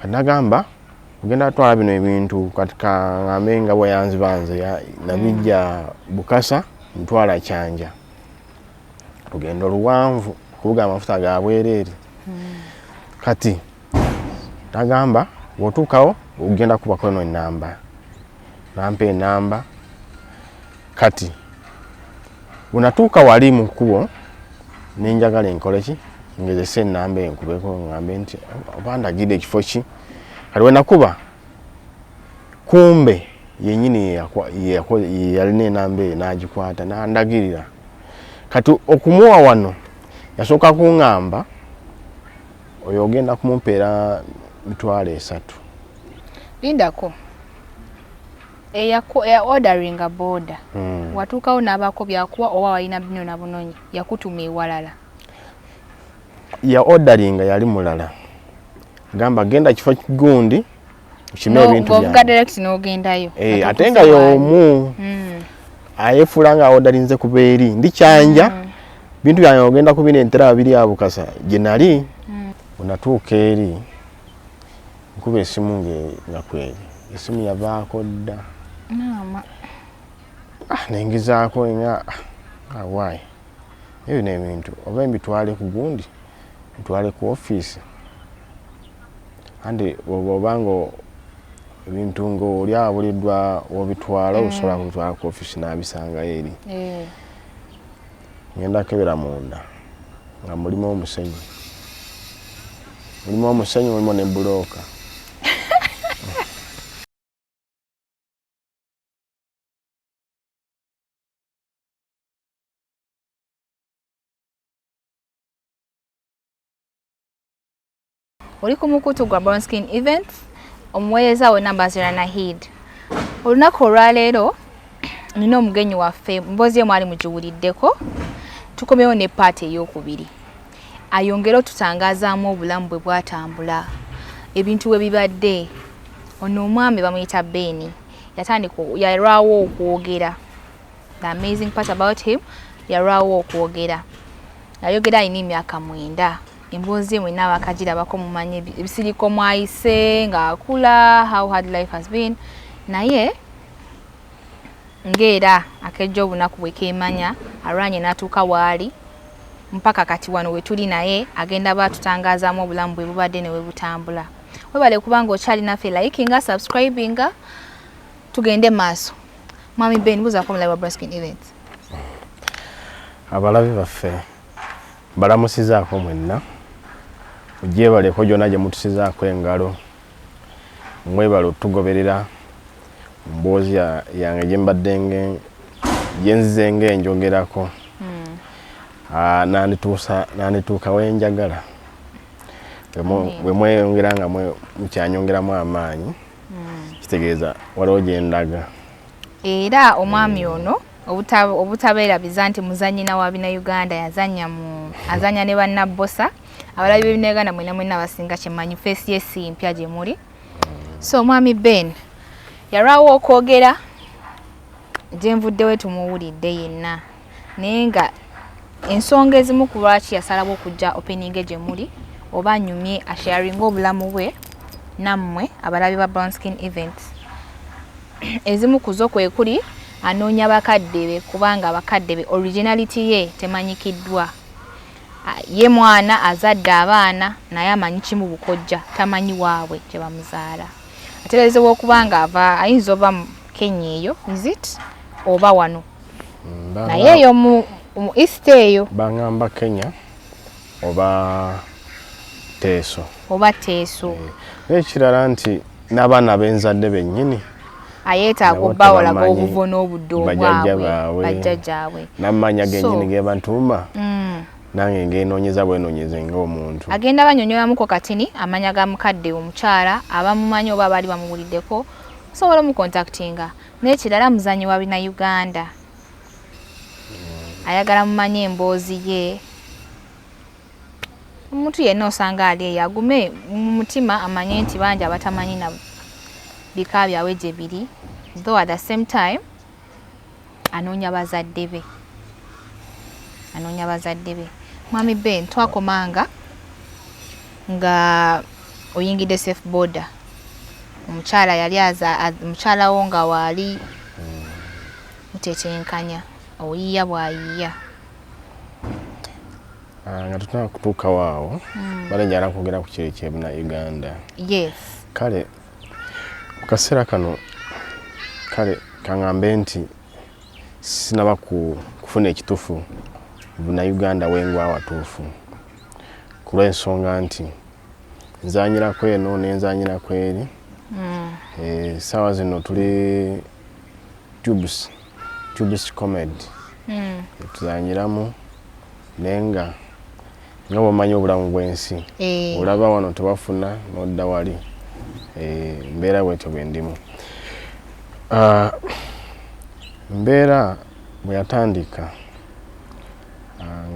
Nagamba ugenda twala bino ebintu katika ngambe nga bwayanzi banze nabijja Bukasa ntwala Kyanja tugenda luwanvu kubuga amafuta ga bwereere kati nagamba wotukawo ugenda kuba kono enamba nampe enamba kati unatuuka wali mu kkubo ninjagala enkoleki ngezese enamba enkubeko ngambe nti obandagidde ekifo ki kati wenakuba kumbe yenyini yalina enamba nagikwata nandagirira kati okumuwa wano yasooka kuŋŋamba oyo ogenda kumumpeera $300. Lindako eya orderinga boda watuukawo n'abaako byakuwa oba walina bino na bunonyi yakutuma ewalala ya orderinga yali mulala gamba genda kifo kigundi ukime ebintu bya no direct n'ogendayo ate nga y'omu ayefula nga orderinze kuba eri ndi Kyanja bintu byange ogenda kubina entera biri Bukasa gye nali unatuuka eri nkuba esimu nga kweri esimu yavaako dda nengezaako nga awaayi ebyo n'ebintu oba mbitwale ku gundi ntwale ku ofiisi andi obanga ebintu ng'oli abuliddwa wobitwala osobola kubitwala ku ofiisi n'abisanga eri ngenda kebera munda nga mulimu omusenyu mulimu ne bulooka oli ku mukutu gwa Brown Skin Events omuweereza we namba Zera Nahid. Olunaku olwaleero nina omugenyi waffe mboozi ye mwali mugiwuliddeko tukomyewo ne paati ey'okubiri ayongera otutangazaamu obulamu bwe bwatambula ebintu we bibadde ono omwami bamuyita Beni yatandika yalwawo okwogera. The amazing part about him yalwawo okwogera yayogera alina emyaka 9 emboozi ye mwenna abakagirabako mumanye ebisiriko mwayise ng'akula how hard life has been naye ng'era akejja obunaku bwe keemanya alwanye n'atuuka waali mpaka kati wano we tuli naye agenda batutangazaamu obulamu bwe bubadde ne bwe butambula. Webale kubanga okyali naffe likinga subscribinga tugende maaso. Mwami Ben buzaako omulabi wa Brown Skin Events. Abalabi baffe balamusizaako mwenna ogyebaleko gyonna gye mutusizaako engalo mwebale otugoberera mboozi yange gye mbadde gyenzize ng'enjogerako n'andituuka wenjagala bwe mweyongera nga mukyanyongeramu amaanyi kitegeeza waliwo gye ndaga. Era omwami ono obutabeerabiza nti muzanyina wa bina Uganda azanya ne bannabosa abalabi b'ebina Uganda mwenna basinga kyemanyi feesi ye si mpya gye muli. So omwami Ben yalwawo okwogera gye nvuddewe tumuwulidde yenna naye nga ensonga ezimu ku lwaki yasalawo okujja opening gye muli oba anyumye asharinga obulamu bwe nammwe abalabi ba Brown Skin Events. Ezimu kuzo kwe kuli anoonya bakadde be kubanga abakadde be originality ye temanyikiddwa. Ye mwana azadde abaana naye amanyi kimu bukojja tamanyi waabwe gye bamuzaala. Atereezebwa okubanga ayinza oba mu Kenya eyo is oba wano naye eyo mu East eyo bangamba Kenya oba Teeso. Ekirala nti n'abaana b'enzadde bennyini ayeetaaga obbawolaga obuvo n'obudde obwabwe bajjajjaabwe n'amanya gennyini ge bantuuma nange ng'enoonyeza bwenoonyeze ng'omuntu agenda banyonyoyamuko katini amanya ga mukadde omukyala abamumanyi oba baali bamuwuliddeko osobola omukontaktinga. N'ekirala muzanyi wa bina Uganda ayagala mumanye emboozi ye omuntu yenna osanga ali eyo agume mu mutima amanye nti bangi abatamanyi na bika byabwe gye biri though at the same time anoonya bazadde be. Mwami Ben twakomanga nga oyingidde safe border omukyala yali omukyala wo nga waali mutetenkanya oyiya bwayiya nga tutaka kutuukawo awo bale njala kwogera ku kiri kyebuna Uganda. Yes. Kale mu kaseera kano kale kaŋŋambe nti sinaba kufuna ekituufu buna Uganda wengwa watuufu ku lw'ensonga nti nzanyirako eno nenzanyirako eri. Sawa zino tuli tubes comedy tuzanyiramu nenga nga bwomanyi obulamu bw'ensi olaba wano tebafuna n'odda wali mbeera bwetyo bwe ndimu. Mbeera bwe yatandika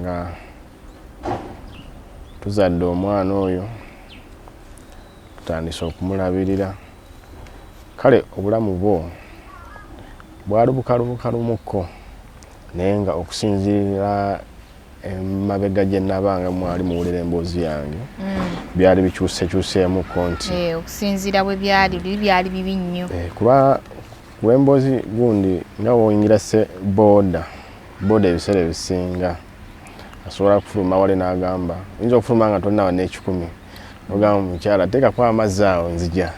nga tuzadde omwana oyo tutandise okumulabirira kale obulamu bwo bwali bukalumuko naye nga okusinziira emabega gye nabanga mwali muwulira emboozi yange byali bikyusekyuseemuko nti okusinziira bwe byali bibi nnyo kuba lw'emboozi gundi nga woyingira booda ebiseera ebisinga asobola kufuluma wali n'agamba oyinza okufuluma nga tolinawa n'ekikumi ogamba mukyala teekako amazzi awo nzija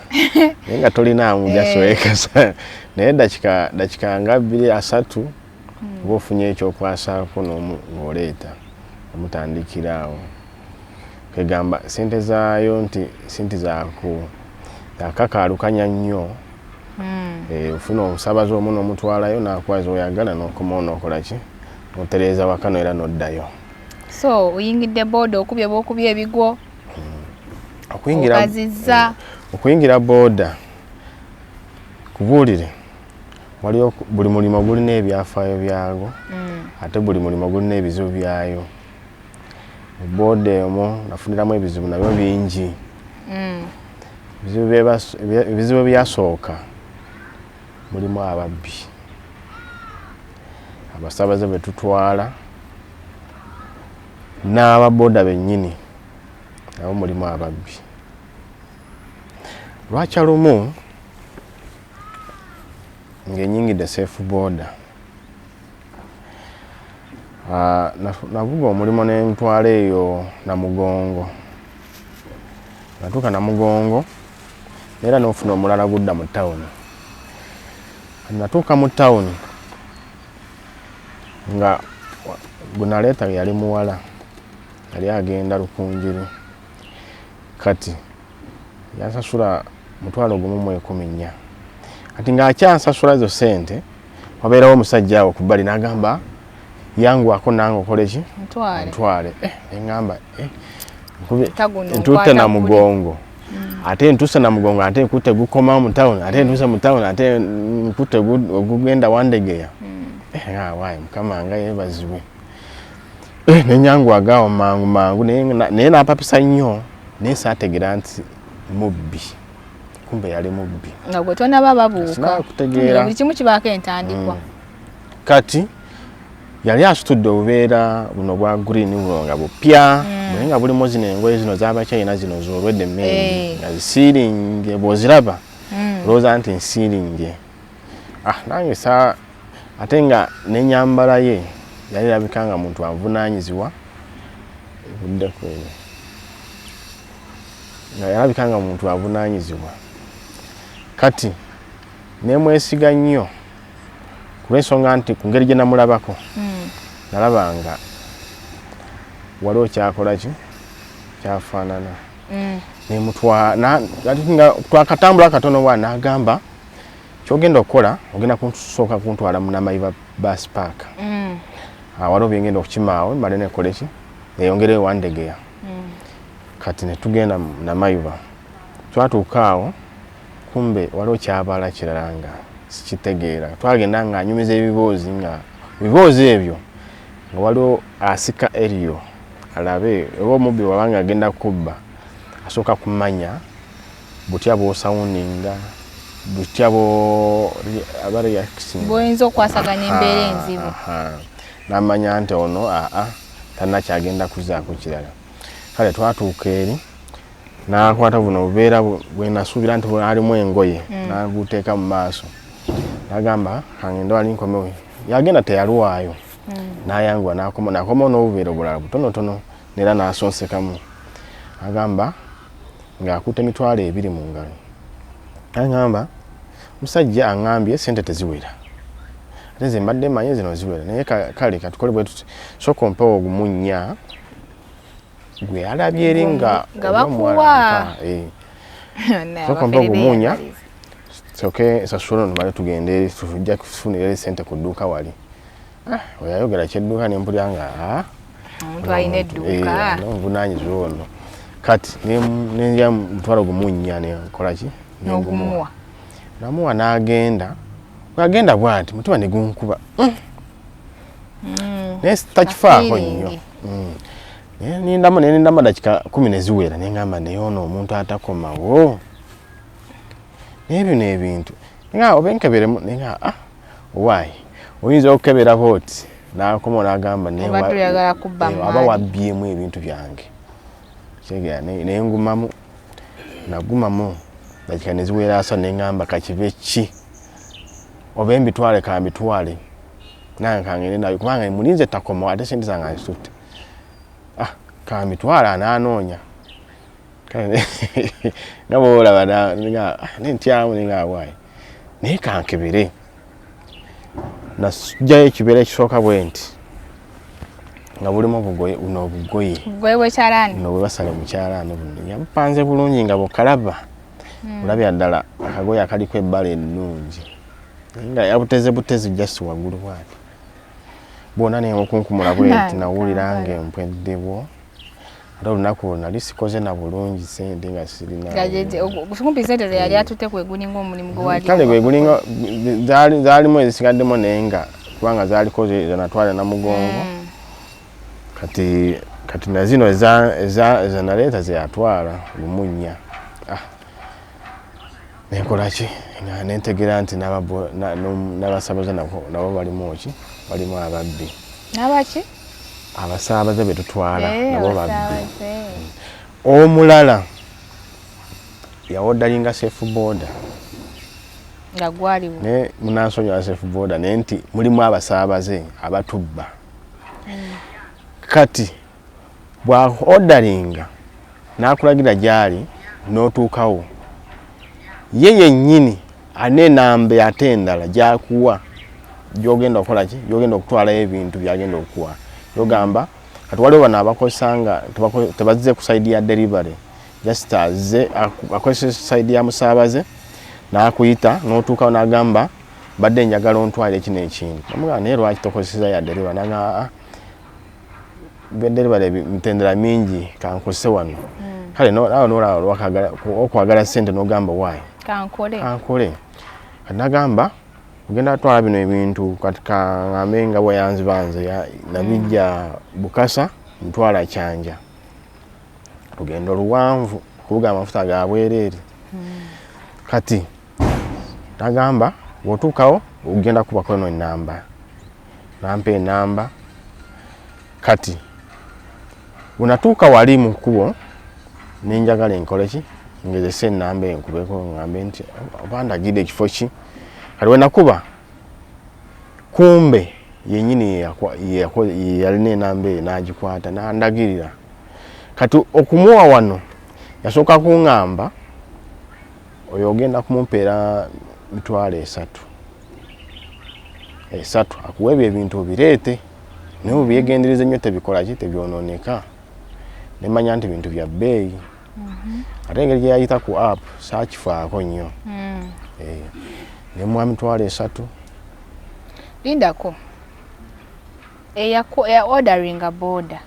naye nga tolinaamu jasoyekasa naye dakika nga 2-3 oba ofunye ekyokwasaako ng'oleeta omutandikira awo kwegamba sente zaayo nti sente zakakaalukanya nnyo. Ofuna omusabazi omu n'omutwalayo n'akwaza oyagala n'okomawo n'okola ki notereeza wakano era n'oddayo. So oyingidde booda okubye bw'okubye ebigwo okuyingira booda kubuulire waliyo buli mulimo gulina ebyafaayo byagwo ate buli mulimo gulina ebizibu byayo. Booda omwo nafuniramu ebizibu nabyo bingi. Ebizibu byasooka mulimu ababbi abasabaze be tutwala n'ababooda bennyini nabo mulimu ababbi. Lwakya lumu ng'enyingidde safe border navuga omulimo n'emitwalo eyo Namugongo. Natuuka Namugongo era n'ofuna omulala gudda mu tawuni. Natuuka mu tawuni nga gunaleeta yali muwala yali agenda Lukunjiri kati yansasula $1,114 kati ng'akyansasula ezo sente wabeerawo omusajja awo ku bbali n'agamba yanguwako nange okole ki ntwale. Eŋŋamba ntutte Namugongo ate ntuse Namugongo ate nkutte gukomawo mu tawuni ate ntuse mu tawuni ate nkutte ogugenda Wandegeya. Waayi Mukama nga yeebazibwe. Nenyanguwaga awo mangu naye n'apapisa nnyo naye saategeera nti mubbi. Kumbe yali mubbi nga gwe tonaba babuuka kutegeera buli kimu kibaako entandikwa. Kati yali asitudde obubeera buno bwa green buno nga bupya naye nga bulimu zino engoye zino z'Abachina zino z'olwedde emmere nga zisiiringe bw'oziraba olowooza nti nsiiringe. Nange ate nga n'ennyambala ye yali erabika nga muntu avunaanyizibwa ebuddeko eyo nga yalabika nga muntu avunaanyizibwa. Kati nemwesiga nnyo ku lw'ensonga nti ku ngeri gye namulabako nalaba nga waliwo kyakola ki kyafaanana nga twakatambula katono wa n'agamba kyogenda okukola ogenda kusooka kuntwala mu Namayuba bus park. Waliwo byengenda okukimaawe mbale nekole ki neyongereyo Wandegeya. Kati netugenda Namayuba twatuuka awo kumbe waliwo kyabala kirala nga sikitegeera. Twagenda nga anyumiza ebiboozi nga ebiboozi ebyo nga waliwo asika eriyo alabe oba omubbi wabanga agenda kubba asooka kumanya butya bw'osawuninga butya bw'oyinza okwasaganya embeera enzibu n'amanya nti ono talina kyagenda kuzaako kirala. Kale twatuuka eri nakwata buno bubeera bwe nasuubira nti alimu engoye naguteeka mu maaso nagamba kangende wali nkomewo yagenda teyaluwaayo nayanguwa nakomawo n'obubeera obulala butonotono neera nasonsekamu agamba ng'akutte emitwalo 2 mu ngalo agamba musajja aŋŋambye sente teziwera ate nze mbadde manye zino ziwera naye kale katukole bwe tuti sooka ompewo ogumunnya gwe alabye eri nga bakuwa sooka ompewo ogumunya soke sasula tumale tugende tujja kufunira sente ku dduuka wali oyayogera kyedduuka nempulira nga omuntu alina edduuka nvunaanyizibwa ono kati nenja mutwala ogumunnya nenkolaki n'ogumuwa namuwa n'agenda bwagenda bwati mutima ne gunkuba naye takifaako nnyo nindamu dakika 10 ne ziwera neŋŋamba naye ono omuntu atakomawo n'ebyo n'ebintu nga oba enkeberemu nenga owaayi oyinza okukebera booti n'akomawo n'agamba aba wabbyemu ebintu byange kyegera nengumamu nagumamu dakika ne ziwera 3 neŋŋamba kakibe ki oba embitwale kambitwale nange kangende nayo kubanga mulinze takomawo ate sente zange azitutte kambitwale ananoonya nga bwolaba nentyamu nengawaayi naye kankebere najjayo ekibeera ekisooka bwe nti nga bulimu obugoye buno obugoye buno bwe basale mukyalaani buno yabupanze bulungi nga bukalaba olabya ddala akagoye akaliko ebbala ennungi nga yabuteze butezi just waggulu bwati bwona neokunkumula bwenti nawulira nga empweddebwo ate olunaku nali sikoze na bulungi sente nga sirinakumpi sente zeyali atutte kwegulinga omulimu gwewali kale gwegulinga zaalimu ezisigaddemu naye nga kubanga zaalikoze zanatwale namugongo kati nazino ezanaleeta zeyatwala lumunnya nenkolaki nga nentegera nti n'abasabaze nabo balimu ki balimu ababbi nabaki abasaabaze betutwala nabo babbi omulala yawodalinga safe border nga gwaliwo ne munansonyiwa safe border naye nti mulimu abasaabaze abatubba kati bwaodalinga nakulagira gyali n'otuukawo ye yennyini anenambe ate endala gyakuwa gyogenda okukola ki gyogenda okutwalayo ebintu byagenda okuwa yogamba kati waliwo bano abakozesa nga tebazze ku saidi ya delivery just azze akozesa saidi ya musaabaze n'akuyita n'otuukawo n'agamba badde njagala ontwalire kino ekintu namugamba naye lwaki tokozesa ya delivery nagamba delivery mitendera mingi kankozese wano kale nawe nolaba okwagala sente n'ogamba waayi kankole nagamba ogenda atwala bino ebintu kati kangambe nga bweyanzibanze nabijja Bukasa ntwala Kyanja lugendo luwanvu kubuga amafuta ga bwereere kati nagamba bw'otuukawo ogenda kubako eno enamba nampa enamba kati bwenatuuka wali mu kkubo nenjagala enkoleki ngezesa enamba enkubeko ngambe nti oba ndagidde ekifo ki kati wenakuba kumbe yenyini yalina enamba eyo n'agikwata n'andagirira kati okumuwa wano yasooka kuŋŋamba oyo ogenda kumumpeera mitwalo 3 akuwa ebyo ebintu obireete naye obyegendereza nnyo tebikola ki tebyonooneka nemanya nti bintu bya bbeeyi ate engeri gye yayita ku app saakifaako nnyo nemuwa mitwalo 3 lindako eya orderinga boda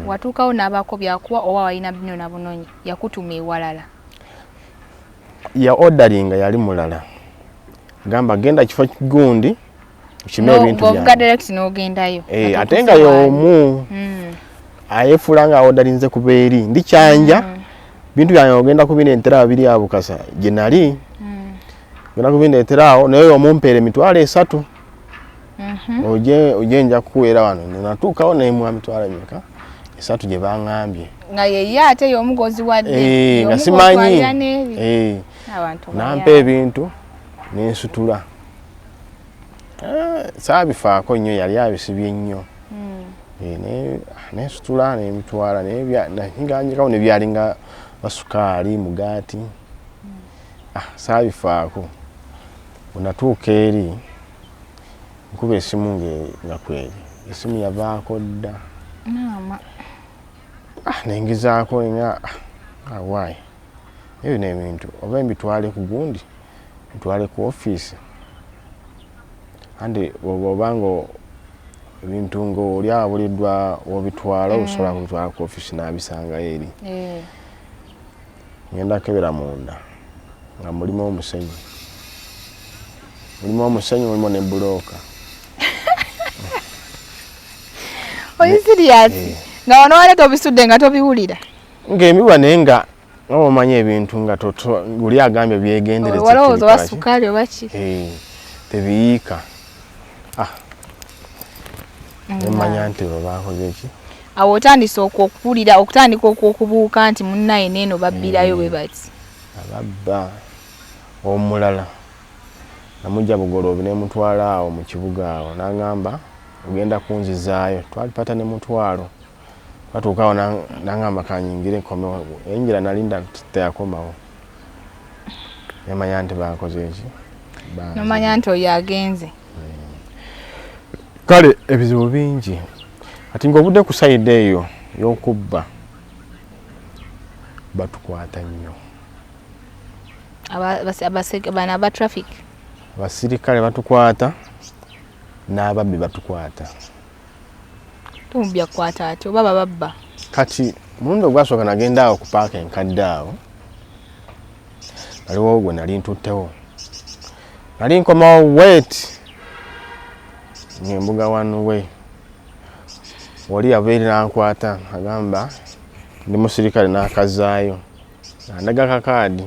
watuukawo n'abaako byakuwa oba walina bino na bunonyi yakutuma ewalala ya orderinga yali mulala gamba genda kifo kigundi ukime ebintu bya ngovuga direct n'ogendayo ate nga y'omu ayefula nga ordarinze kuba eri ndi Kyanja bintu byange ogenda kubindeetera abiri abukasa gye nali ogenda kubindeetera awo naye omumpeere mitwalo 3 oje nja kukuweera wano natuukawo naye muwa mitwalo emeka esatu gye baŋŋambye nga ye ate y'omugozi wadde nga simanyi abantu nampa ebintu nensutula saabifaako nnyo yali abisibye nnyo nensutula nemitwala nganjikawo ne byalinga basukaali mugaati saabifaako onatuuka eri nkuba esimu nga kweri esimu yavaako dda nengezaako nga awaayi ebyo n'ebintu oba mbitwale ku gundi bitwale ku ofiisi andi obanga ebintu ng'oli abuliddwa wobitwala osobola kubitwala ku ofiisi n'abisangayo eri ngenda kebera munda nga mulimu omusenyu mulimu ne bulooka oli siriyasi nga wano waleeta obisudde nga tobiwulira ng'emiwa naye nga omanyi ebintu nga oli agambye byegendereza walowooza oba sukaali oba ki tebiyiika nemanya nti babakoze ki awo otandise okuwulira okutandika okubuuka nti munnaye neeno babbirayo bwe bati ababba omulala namujja bugoloobi nemutwala awo mu kibuga awo n'agamba ogenda kunzizaayo twalipata ne mutwalo twatuukawo n'agamba kanyingire nkomewo enjira nalinda teyakomawo nemanya nti bakoze eki nomanya nti oyo agenze kale ebizibu bingi ati ng'obudde ku sayidi eyo y'okubba batukwata nnyo bano aba traffic abasirikale batukwata n'ababbi batukwata tomubbi akukwata ati oba bababba kati mulundi ogwasooka nagenda awo ku paaka enkadde awo naliwo gwe nali ntuttewo nali nkomawo wet ng'embuga wanuwe wali abeeri nankwata agamba ndi musirikale n'akazaayo andaga kakaadi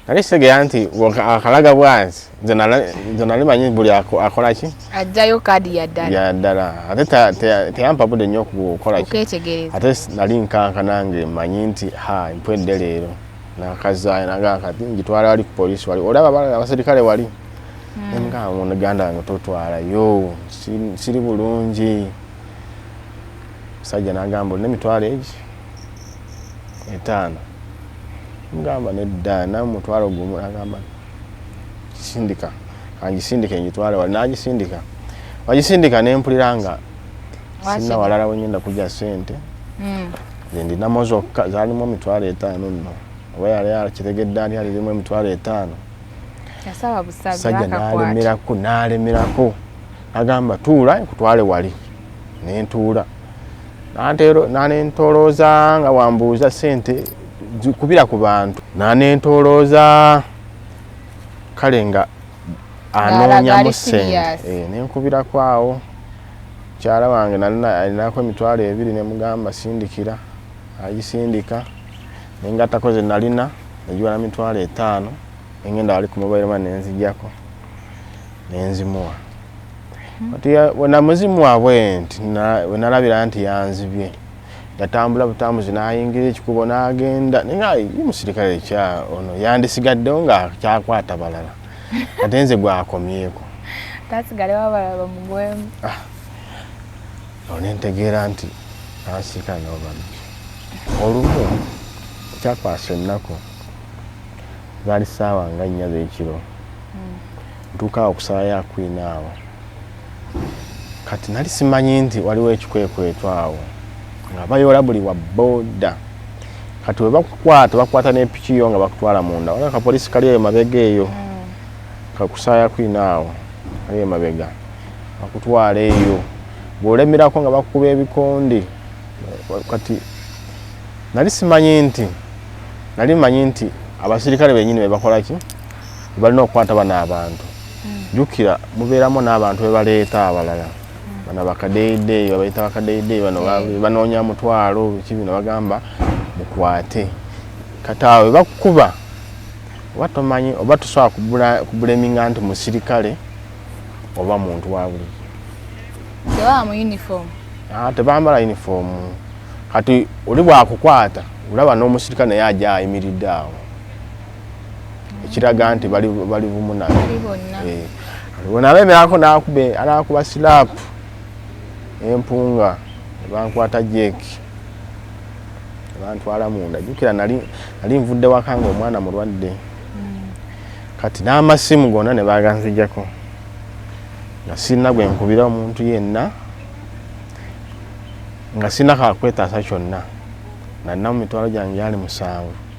nali sitegera nti akalaga bwansi nze nali manyi buli akola ki ajjayo kaadi yaddala ate teyampa budde nnyo okukola ki ate nali nkanka nange manyi nti mpwedde leero n'akazaayo nagamba kati ngitwala wali ku poliisi wali olaba abasirikale wali nemugamba munaganda wange totwalayo siri bulungi musajja n'agamba olina emitwalo egi 5 mugamba nedda namutwalo gumu n'agamba kisindika kangisindike ngitwale wali n'agisindika wagisindika nempulira nga sina walala wenyenda kujja sente nze ndinamu zokka zaalimu emitwalo 5 nno oba yali akitegedde ali alirimu emitwalo 5 sajja n'alemerako agamba tuula nkutwale wali nentuula nanentolooza nga wambuuza sente kubira ku bantu nanentolooza kale nga anoonyamu sente nenkubirako awo mukyala wange alinako emitwalo 2 nemugamba sindikira agisindika nengattako ze nalina negiwa n'emitwalo 5 engenda wali ku mobile money nenzijjako nenzimuwa kati wenamuzimuwa bwenti wenalabira nti yanzibye yatambula butambuzi n'ayingira ekikubo n'agenda nenga musirikale kya ono yandisigaddewo nga kyakwata balala ate nze gwakomyeko tasigale wabalala bamugwemu nentegeera nti abasirikale nabo babbi olumu kyakwasa ennaku zaali ssaawa nga 4 z'ekiro ntuuka awo kusaayo akwina awo kati nali simanyi nti waliwo ekikwekweto awo nga bayoola buli wa booda kati we bakukwata n'epiki yo nga bakutwala munda waliwo akapoliisi kali eyo mabega eyo kakusaayo akwina awo kali emabega bakutwala eyo bw'olemerako nga bakukuba ebikondi kati nali manyi nti abasirikale benyini bebakola ki balina okukwata bano abantu jukira mubeeramu n'abantu bebaleeta abalala bano bakadeedeeyo babayita bakadeedeeyo bano banoonya mutwalo biki bino bagamba mukwate kati awo webakukuba oba tomanyi oba tosobola kubuleminga nti musirikale oba muntu wa buli tebaba mu uniform tebambala uniform kati oli bwakukwata olaba n'omusirika naye ajja ayimiridde awo ekiraga nti bali bumu naye nabemerako anakuba silaapu empunga nebankwata jeeki nebantwala munda jjukira nali nvudde waka nga omwana mulwadde kati n'amasimu gonna ne baganzijjako nga sirina gwe nkubira omuntu yenna nga sirina kakwetaasa kyonna nalina mu mitwalo gyange gyali 7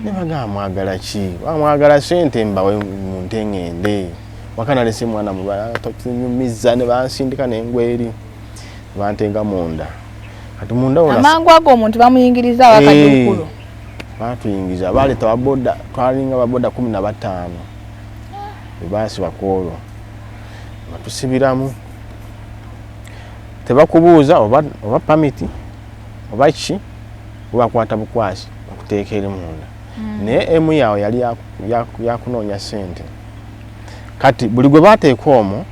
ne bagamba mwagala ki bamwagala sente mbawe mu ntengende waka nalese mwana mulwadde tokinyumiza ne bansindika n'engweri bantenga munda kati munda wona amangu ago omuntu bamuyingiriza wakajukulu batuyingiza baleta waboda twalinga baboda 15 basi bakolo batusibiramu tebakubuuza oba pamiti oba ki bakwata bukwasi bakuteekera munda naye emu yawe yali yakunoonya sente kati buli gwe bateeka omwo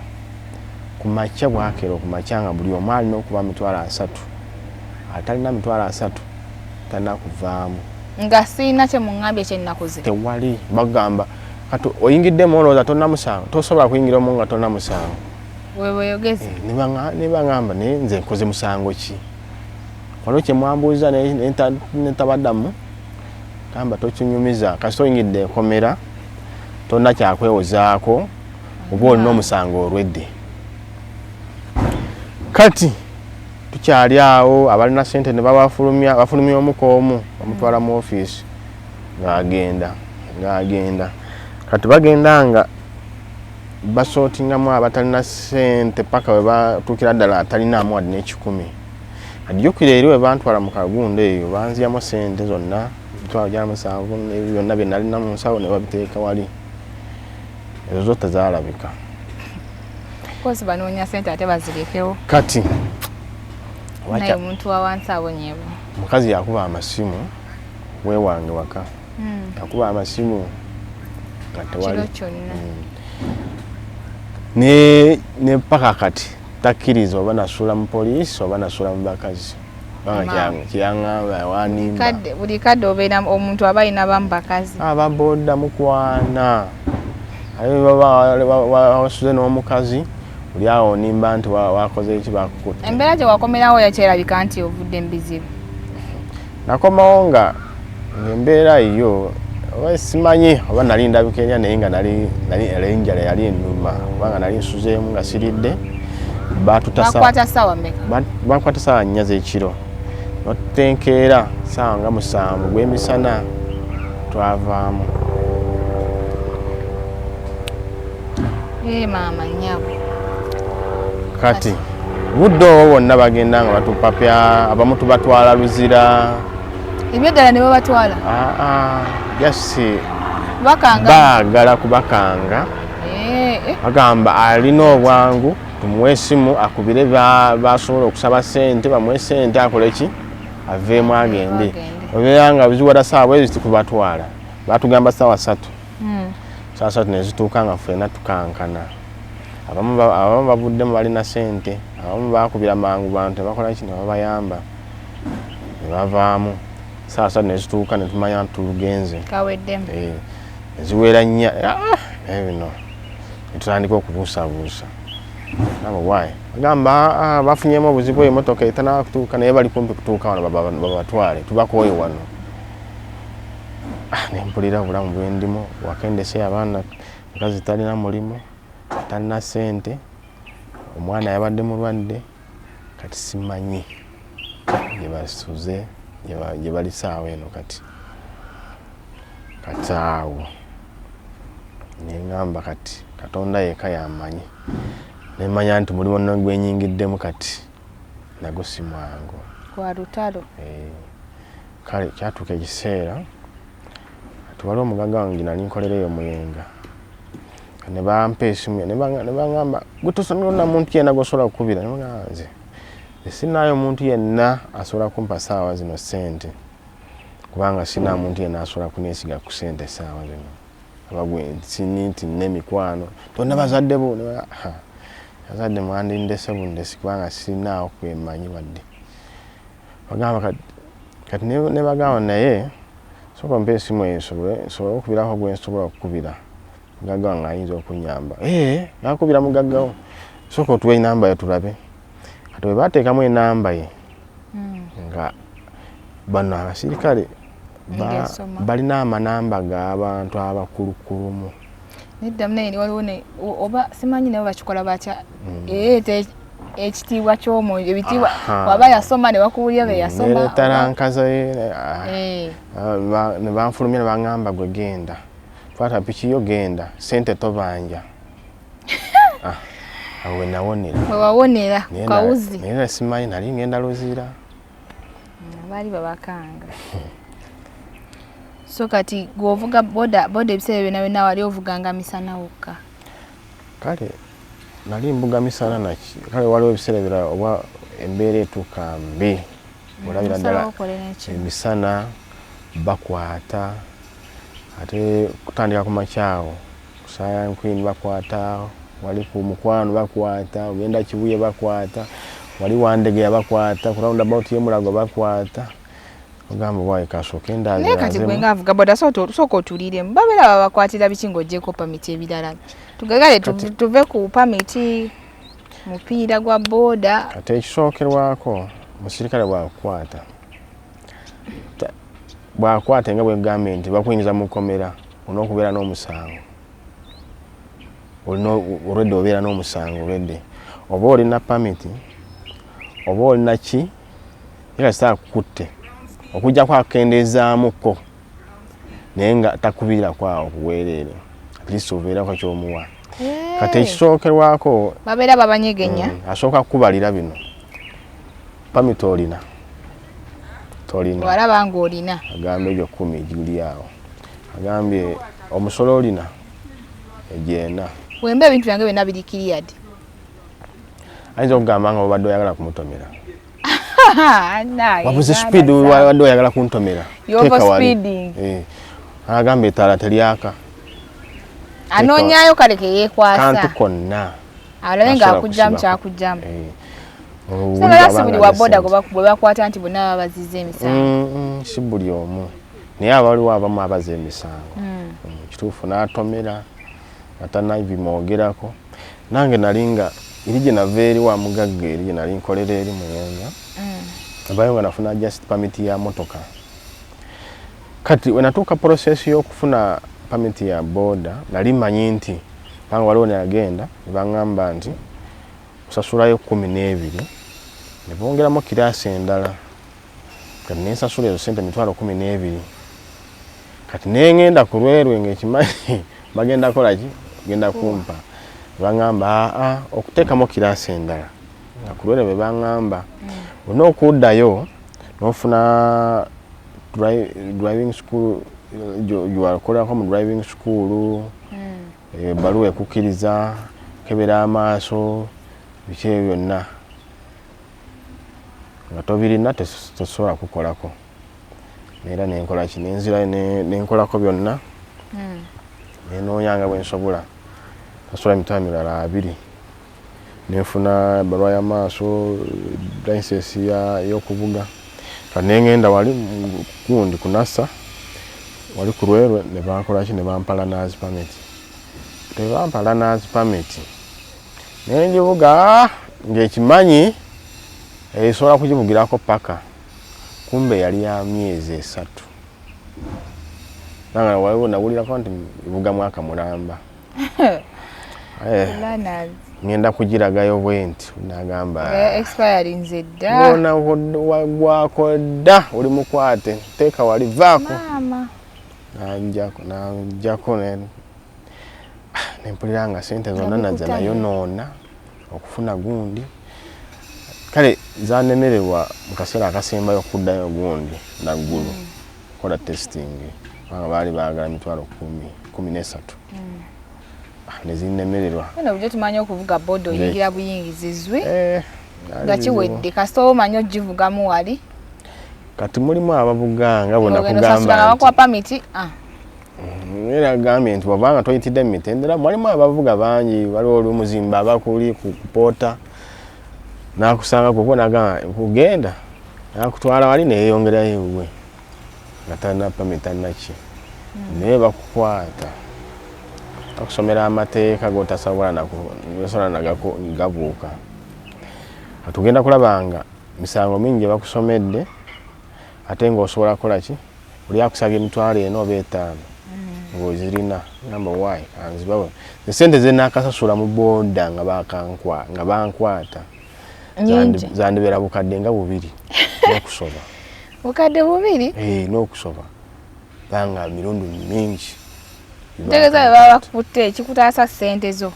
ku makya bwakero ku makya nga buli omu alina okuba 3 atalina 3 talina kuvaamu nga sirina kye muŋŋambye kye nnakuze tewali bagamba kati oyingiddemu olowooza tolina musango tosobola kuyingira omu nga tolina musango weweeyogeze ne baŋŋamba naye nze nkoze musango ki waliwo kye mwambuuza netabaddamu gamba tokinyumiza kasita oyingidde enkomera tolina kyakwewozaako oba olina omusango olwedde kati tukyali awo abalina sente ne bafulumya omukoomu bamutwala mu ofiisi ng'agenda kati bagenda nga basootingamu abatalina sente paka we batuukira ddala atalinaamu wadde n'10 ajjukira eri we bantwala mu kagundo eyo banzyamu sente zonna 7,000 byonna bye nalina mu nsawo ne babiteeka wali ezo zo tezaalabika kozi banoonya sente ate bazirekewo kati naye omuntu wa wansi abonyeewo omukazi yakuba amasimu weewange waka yakuba amasimu nga tewali ne paka kati takkiriza oba nasuula mu poliisi oba nasuula mu bakazi kubanga kyaŋŋamba wanimba buli kadde obeera omuntu aba alina bamu bakazi ababoda mukwana wasuze n'omukazi oli awo onimba nti wakoze eki bakukutte embeera gye wakomerawo yakyerabika nti ovudde mu bizibu nakomawo nga embeera yo oba simanyi oba nali ndabika erya naye nga nali enjala yali ennuma kubanga nali nsuzeemu nga siridde bakwata ssaawa mmeka bakwata ssaawa 4 z'ekiro batutenkeera ssaawa nga 7 gw'emisana twavaamu maama nnyabo kati budde obwo bonna bagenda nga batupapya abamu tubatwala Luzira ebyeddala ne babatwala jasi baagala kubakanga bagamba alina obwangu tumuwe essimu akubire basobola okusaba sente bamuwe sente akole ki aveemu agende obeera nga biziwala ssaawa ezo tikubatwala batugamba ssaawa 3 ssaawa 3 nezituuka nga ffenna tukankana abamu bavuddemu balina sente abamu bakubira mangu bantu nebakola ki nebabayamba nebavaamu ssaawa 3 nezituuka netumanya nti tulugenze kaweddemu neziwera 4 bino netutandika okubuusabuusa nabo wayi bagamba bafunyemu obuzibu emotoka etanaba kutuuka naye bali kumpi kutuuka wano babatwale tubakooye wano nempulira obulamu bwendimu wakendese abaana mukazi talina mulimu talina sente omwana yabadde mulwadde kati simanyi gye basuze gye bali ssaawa eno kati awo neŋŋamba kati Katonda yekka yamanyi nemanya nti mulimu nogwenyingiddemu kati nago si mwangu kwa lutalo kale kyatuuka ekiseera tuwali omugaga wange nali nkolereyo omuyenga ne bampa esimu ne baŋŋamba gwe tosonona muntu yenna gwosobola kukubira nebagamba nze sinaayo omuntu yenna asobola kumpa ssaawa zino sente kubanga sinaayo omuntu yenna asobola kuneesiga ku sente ssaawa zino abagwe nti n'emikwano tonna bazadde bo bazadde mwandindese bundesi kubanga sinaawo kwemanyi wadde bagamba kati ne bagamba naye soka mpe esimu esobola okubirako gwe nsobola okukubira mugagga wange ayinza okunyamba nakubira mugaggawo soka otuwe enamba ye tulabe kati bwe bateekamu enamba ye nga bano abasirikale balina amanamba g'abantu abakulukulumu nedda munene waliwo oba simanyi nabo bakikola batya ekitiibwa ky'omwoyo ebitiibwa waba yasoma ne bakuwulira be yasoma neetalankaza ne banfulumya ne baŋŋamba gwe genda kwata piki yo genda sente tobanja awo we nawonera wewawonera kawuzi naye simanyi nali ngenda luziira baali babakanga so kati gwovuga boda ebiseera byonna byonna wali ovuganga misana wokka kale nali mbuga misana naki kale waliwo ebiseera ebirala oba embeera etuuka mbi olabira ddala emisana bakwata ate kutandika ku makyawo kusaya nkwini bakwata wali ku mukwano bakwata ogenda kibuye bakwata wali wandegeya bakwata ku roundabout y'emulago bakwata ogamba bwayi kasooka endaazi naye kati gwe ngaavuga boda sooka otuuliremu babeera babakwatira biki ng'oggyeko pamiti ebirala tugagale tuve ku pamiti mupiira gwa boda kati ekisookerwako musirikale bwakwata nga bwegambye nti bakuyingiza mu kkomera olina okubeera n'omusango olwedde obeera n'omusango olwedde oba olina pamiti oba olina ki era sitakukutte okujja kwakendeezaamuko naye nga takubiirakwawo okuweereere atlist obeerako kyomuwa kati ekisookerwako babeera babanyegenya asooka kukubalira bino pamiti olina walaba ng'olina agambye ebyo 10 giri awo agambye omusolo olina egyena wemba ebintu byange byonna biri cleared ayinza okugamba nga obadde oyagala kumutomera wabuze speed wadde oyagala kuntomera agambye etaala teryaka anoonyayo kale keyeekwasa kantu konna alabe ng'akugjamu kyakugjamu singa buli wa boda bwe bakwata nti bonna baba bazize emisango si buli omu naye abaliwo abamu abaza emisango kituufu n'atomera atanabimwogerako nange nali nga eri gye nava eri wa mugagga eri gye nali nkolera eri Muyonga abayo nga nafuna just pamiti ya motoka kati we natuuka process y'okufuna pamiti ya boda nali manyi nti panga waliwo neagenda ne baŋŋamba nti kusasulayo 12 ne bongeramu kiraasi endala kati nensasula ezo sente $12,000 kati nengenda ku Lwerwe ng'ekimanyi bagenda kolaki genda kumpa baŋŋamba okuteekamu kiraasi endala nga ku Lwerwe be baŋŋamba olina okuddayo n'ofuna driving school gyewakolerako mu driving school ebbaluwa ekukkiriza kebera amaaso biki ebyo byonna nga tobirina tosobola kukolako era nenkola ki nenzirayo nenkolako byonna nenoonyanga bwe nsobola nasobola emitwalo mirala 2 nenfuna ebbaluwa y'amaaso license y'okuvuga kati nengenda wali gundi kunasa wali ku Lwerwe ne bankolaki ne bampa learners permit tebampa learners permit nengivuga ng'ekimanyi esobola kugivugirako paka kumbe yali ya myezi 3 nanga waliwo nawulirako nti ivuga mwaka mulamba ngenda kugiragayo bwenti nagamba expiring zedda nona wagwako dda oli mukwate teeka wali vaako nanjako nempulira nga sente zonna nazza nayo noona okufuna gundi kale zanemererwa mu kaseera akasembayo okuddayo gundi naggulu kola testing banga baali baagala $13,000 nezinemererwa bujjo tumanyi okuvuga boda oyingira buyingizizwe nga kiwedde kasita omanyi ogivugamu wali kati mulimu abavuga nga bona kugamba pamiti era agambye nti bw'obanga toyitidde mu mitendera mulimu abavuga bangi waliwo olumuzimba abakuli ku poota n'akusanga kuko nagamba kugenda nakutwala wali neyongerayo ewuwe nga talina pamiti talina ki naye bakukwata bakusomera amateeka gotasobola nagabuuka tugenda kulabanga misango mingi bakusomedde ate ng'osobola kukola ki oli akusabye emitwalo eno oba etaano ng'ozirina ngamba why anzibawe esente ze nakasasula mu booda nga bankwata zandibeera bukadde nga 2 n'okusoba bukadde 2 n'okusoba banga mirundi mingi ntegeza baba bakutte kikutaasa ssente zo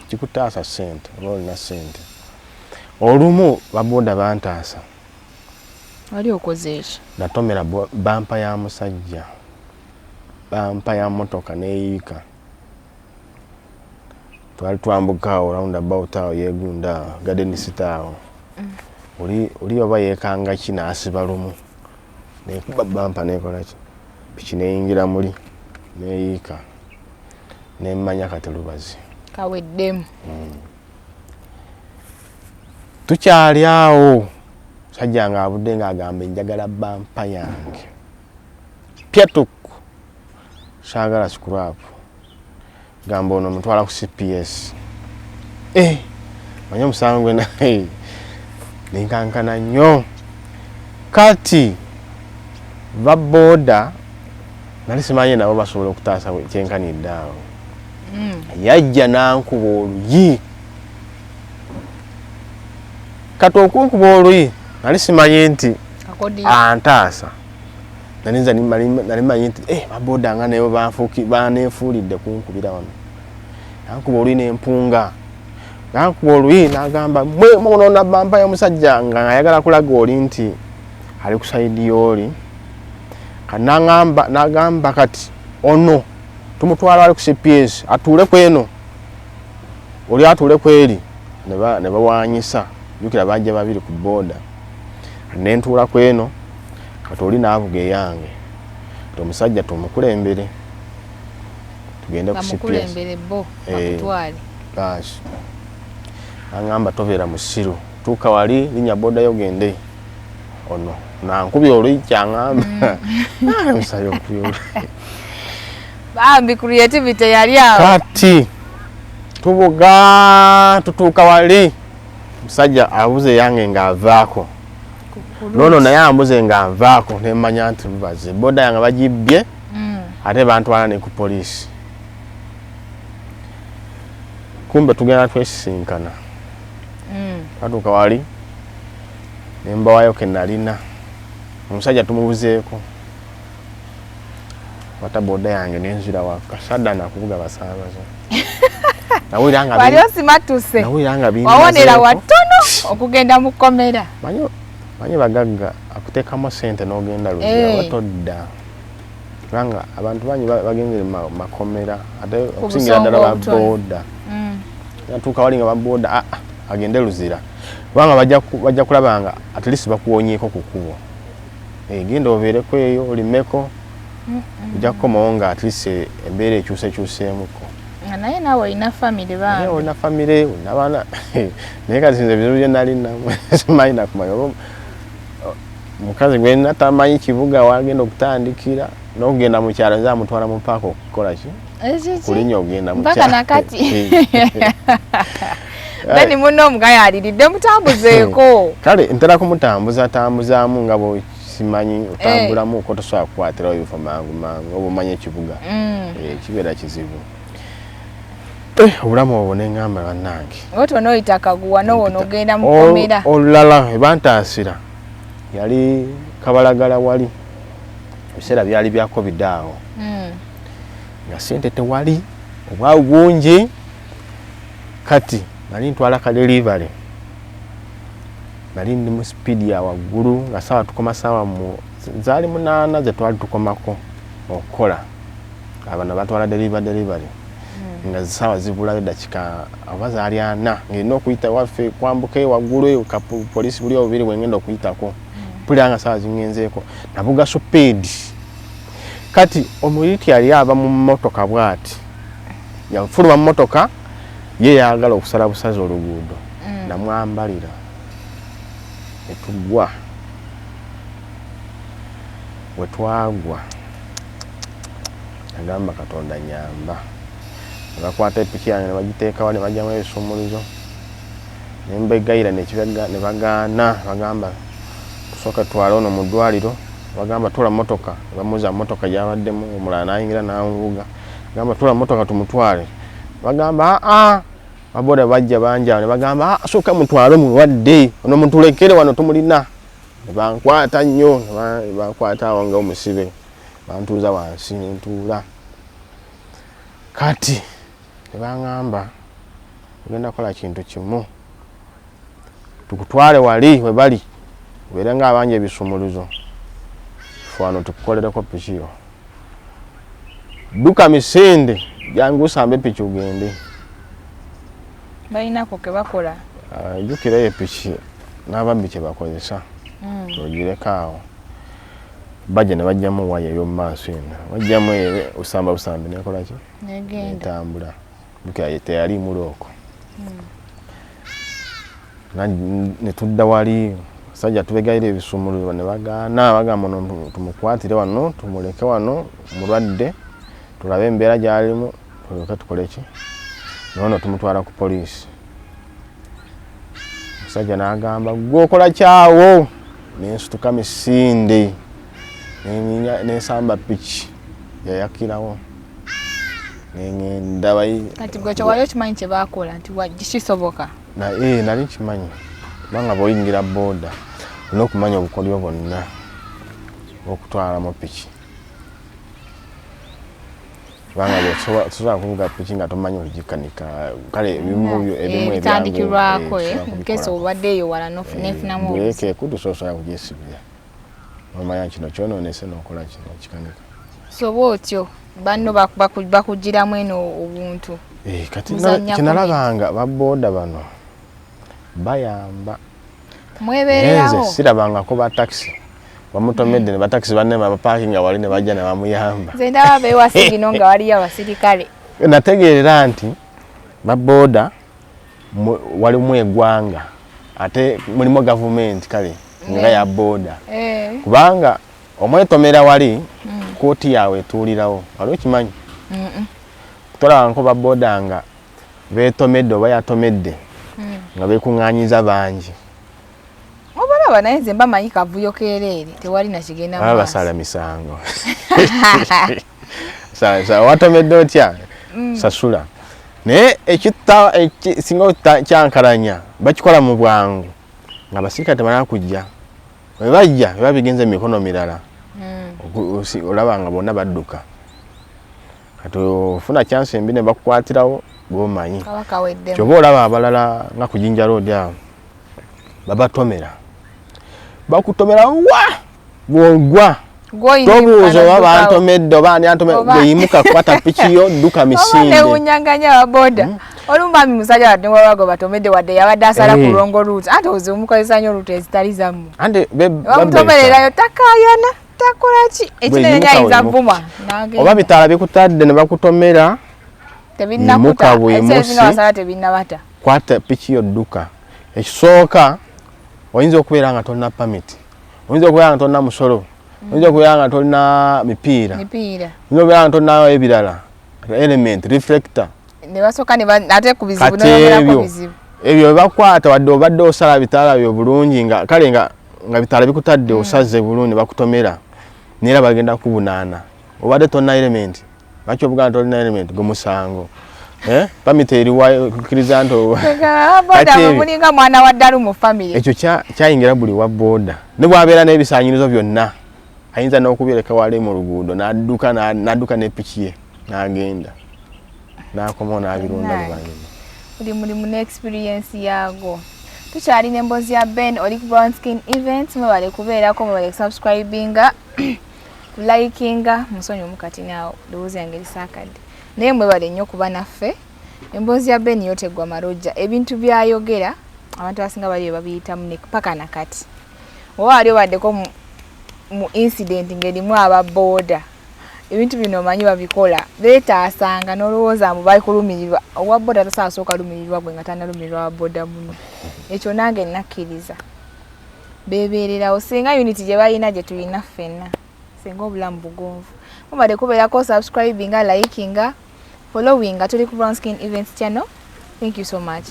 kikutaasa ssente oba olina ssente olumu babooda bantaasa wali okoze eki natomera bampa ya musajja bampa ya motoka neyiika twali twambuka awo roundabout awo yegunda garden city awo oli oba yekanga ki n'asiba lumu nekuba bampa nekola ki piki neyingira muli neyiika nemmanya kati lubazi kaweddemu tukyali awo sajja nga abudde ng'agamba njagala bampa yange pyatuku saagala scrap gamba ono mutwala ku CPS manya omusango gwena ninkankana nnyo kati babooda nali simanye nabo basobola okutaasa kyenkanidde awo yajja nankuba oluyi kati okunkuba oluyi nali simanye nti antaasa nali manyi nti babooda nga nayo baneefuulidde kunkubira wano nankuba oluyi nempunga nankuba oluyi nagamba mwe munoona bampa ya musajja nga ayagala kulaga oli nti ali ku saidi y'oli nagamba kati ono tumutwala ali ku CPS atuule kweno oli atuule kweri ne bawanyisa jukira bajja 2 ku booda nentuula kweno kati oli naavuga eyange kati omusajja tumukulembere tugende ku CPS basi angamba tobeera musiru tuuka wali linya booda yogende ono nankubye oluyi kyaŋŋamba musajja okubye oluyi bambi creativity yali awo kati tubuga tutuuka wali musajja abuze yange ng'avaako nono naye ambuze ng'avaako nemmanya nti lubaze booda yange bagibbye ate bantwala ne ku poliisi kumbe tugenda twesisinkana twatuuka wali nembawayo ke nalina omusajja tumubuzeeko wata booda yange nenzira waka sadda nakuvuga basaabaza wali osimatuse wawonera watono okugenda mu kkomera manyi bagagga akuteekamu sente n'ogenda luzira watodda kubanga abantu bangi bagenzere makomera ate okusingira ddala babooda natuuka wali nga babooda agende luzira kubanga bajja kulabanga at least bakuwonyeeko ku kkubo genda obeereko eyo olimeko ojja kukomawo nga at least embeera ekyusekyuseemuko naye naawe olina famire bange olina famire olina abaana naye kati sinze ebizibu bye nalina simanyi nakumanya mukazi gwe nina tamanyi kibuga wagenda okutandikira n'okugenda mu kyalo nza mutwala mu paaka okukola ki kulinya okugenda mu mpaka nakati beni muno omugayo aliridde mutambuzeeko kale ntera kumutambuzaamu nga bwesimanyi otambulamu ko tosobola kukwatirawo ebifo mangu oba omanya ekibuga kibeera kizibu obulamu obwo neŋŋamba bannange oto nooyita kaguwa nowono ogenda mukomera olulala ebantaasira yali kabalagala wali ebiseera byali bya covid awo nga sente tewali obwavu bungi kati nali ntwala ka delivery nali ndi mu speedi ya waggulu nga sawa tukoma sawa zaali 8 ze twali tukomako okukola abana batwala delivery nga sawa zibulayo dakika oba zaali 4 ng'erina okuyita waffe kwambuka waggulu eyo polisi buli obubiri bwengenda okuyitako mpulira sawa zingenzeeko navuga speedi kati omuyiti yali ava mu mmotoka bw'ati yafuluma mu mmotoka ye yagala okusala busazi oluguudo namwambalira netugwa wetwagwa agamba Katonda nyamba bakwata epiki yange ne bagiteeka wali bajjamu ebisumuluzo ne mbegayira ne bagaana bagamba tusooka twale ono mu ddwaliro bagamba tula motoka bamuza motoka gyabaddemu omulala n'ayingira n'avuga bagamba tula motoka tumutwale bagamba baboda bajja banja ne bagamba sooka mutwale mulwadde ono mutulekere wano tumulina ne bankwata nnyo ne bankwata awo nga omusibe bantuuza wansi ntuula kati ne bangamba ogenda kukola kintu kimu tukutwale wali we bali ubeere nga abanja ebisumuluzo wano tukukolereko pikiyo dduka misinde jangu usambe piki ugende balinako ke bakola jjukireyo epiki n'ababbi kye bakozesa ogireko awo bajja ne bajjamu waya ey'omu maaso eno bajjamu usamba busambi nekola ki netambula bukira teyali mulooko ne tudda wali sajja tubegayira ebisumuluzo ne bagaana bagamba ono tumukwatire wano tumuleke wano mulwadde tulabe embeera gy'alimu tuleke tukole ki nono tumutwala ku poliisi musajja n'agamba gwokola kyawo nensituka misinde nesamba piki yayakirawo nengenda kati gwekyo wali okimanyi kye bakola nti kisoboka nali kimanyi kubanga bw'oyingira booda olina okumanya obukodyo bwonna okutwalamu piki kubanga tosobola kuvuga piki nga tomanyi okugikanika kale ebimu ebitandikirwako nkesi obadde eyo wala nefunamu buleke kutusobola kugyesibira omanya kino kyonoonese n'okola kino kikanika soba otyo banno bakugiramu eno obuntu kati kinalabanga babooda bano bayamba mwebeererawo nze sirabangako bataxi bamutomedde ne bataxi banne bapakinga wali ne bajja ne bamuyamba nze ndaba beewasigino nga waliyo abasirikale nategeerera nti babooda walimu eggwanga ate mulimu gavumenti kale nga ya booda kubanga omwetomera wali kooti yawe etuulirawo wali okimanyi tolabangako babooda nga beetomedde oba yatomedde nga beekuŋŋaanyiza bangi obalaba naye nze mbamanyi kavuyo keereere tewali nakigenda baba basala misango watomedde otya sasula naye singa kyankalanya bakikola mu bwangu nga abasirikale tebalina kujja we bajja beba bigenza emikono mirala olaba nga bonna badduka kati ofuna chance embi ne bakukwatirawo bwomanyi kyoba olaba abalala nga ku Jinja Road awo babatomera bakutomera wa bwogwa tobuuza oba bantomedde oba ani antomedde yimuka kwata piki yo dduka misinde unyanganya ababoda olumami musajja wadde wabago batomedde wadde yabadde asala ku longo route ate oze omukozesa nnyo route ezitali zammwe ande bamutomererayo takayana takola ki ekinene ayinza vuma oba bitaala bikutadde ne bakutomera tebinnakuta ebisinga basala tebinnabata kwata piki yo dduka ekisooka oyinza okubeera nga tolina pamiti oyinza okubeera nga tolina musolo oyinza okubeera nga tolina mipiira oyinza okubeera nga tolina ebirala element reflector ne basooka ate ku bizibu n'oyogerako bizibu ebyo bakwata wadde obadde osala bitaala byo bulungi nga kale nga bitaala bikutadde osaze bulungi bakutomera neera bagenda kubunaana obadde tolina element lwaki obuganda tolina element gumusango pamiti eriwa kukkiriza nti mulinga mwana wa ddalu mu family ekyo kyayingira buli wa booda ne bwabeera n'ebisaanyirizo byonna ayinza n'okubireka wali mu luguudo n'adduka n'epiki ye n'agenda n'akomawo n'abirunda luvannyuma buli mulimu n'experience yaago tukyalina emboozi ya Ben oli ku Brown Skin Events mwebale kubeerako mwebale subscribinga likinga musonyi omukati naawo lowooza yange lisaakadde naye mwebale nnyo kuba naffe emboozi ya Ben yoteggwa marojja ebintu byayogera abantu abasinga bali babiyitamu paka nakati oba wali obaddeko mu incident ng'erimu ababooda ebintu bino omanyi babikola beetaasanga n'olowooza mbu bali kulumirirwa owa booda tasasooka lumirirwa gwe nga tanalumirirwa wa booda muno ekyo nange nakkiriza beebeererawo singa unity gye balina gye tulina ffenna senga obulamu bugonvu. Mubade kubeerako subscribinga, likinga, followinga tuli ku Brown Skin Events channel. Thank you so much.